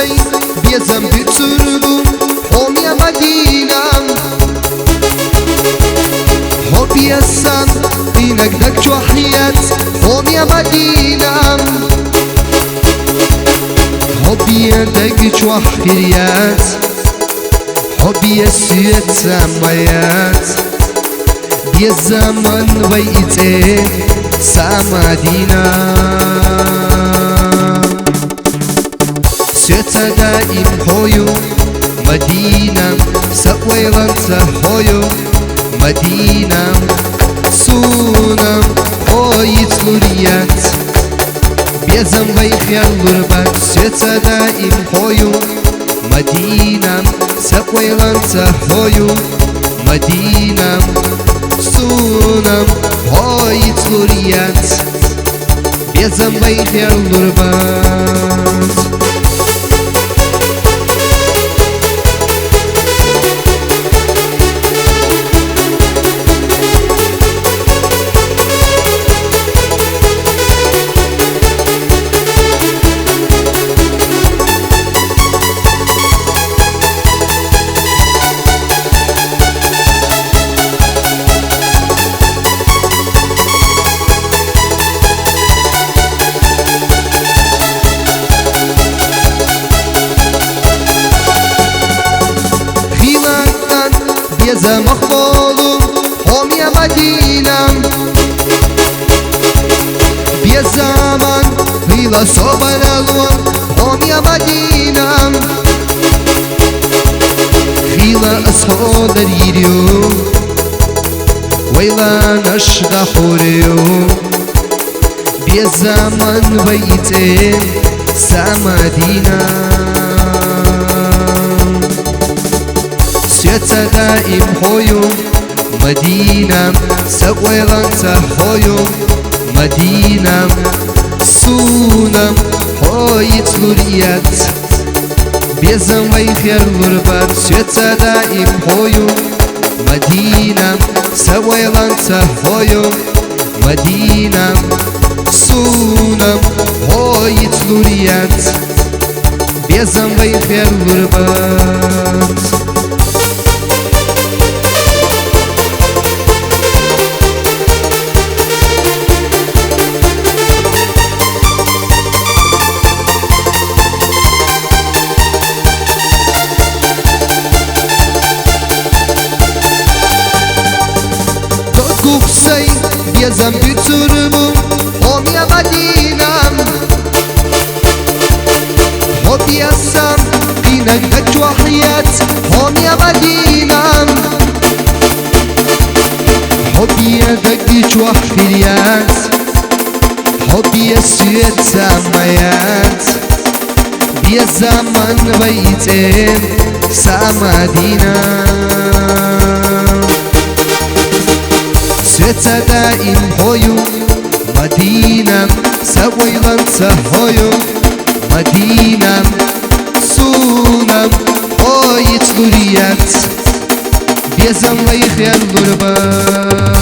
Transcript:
قوسي بيزم بتربو هم يا مدينة حب يسم إنك دك وحيات هم يا مدينة حب يدك وحيات حب يسيت سمايات بيزمن ويتي سامدينا سيتا دائم هويو مدينة سويلانتا هويو مدينة سونا هويت لوريات بيزم ويخيال غربات سيتا دائم هويو مدينة سويلانتا هويو مدينة سونا هويت لوريات بيزم ويخيال غربات بيزم مخبولو هم يا مدينة بيزمان غيلا صوبر الوان هم يا مدينة غيلا أصحاب الريريو ويلا نشد حوريو بيزمان ويتين سامدينة سيتا دائم هويو مدينة سويلانتا هويو مدينة سونا هويت لوريات بيزم ويخير غربات سيتا دائم هويو مدينة سويلانتا هويو مدينة سونا هويت لوريات بيزم ويخير غربات قوسي بيزم بتربو هم يا مدينة حب يسم إنك دك وحيات هم يا مدينة حب يدك وحيات حب يسيت سمايات بيزمن ويتين سامدينا سيتا دائم هويو مدينة سويلانتا هويو مدينة سونا هويت لوريات بيزم ويخيال غربات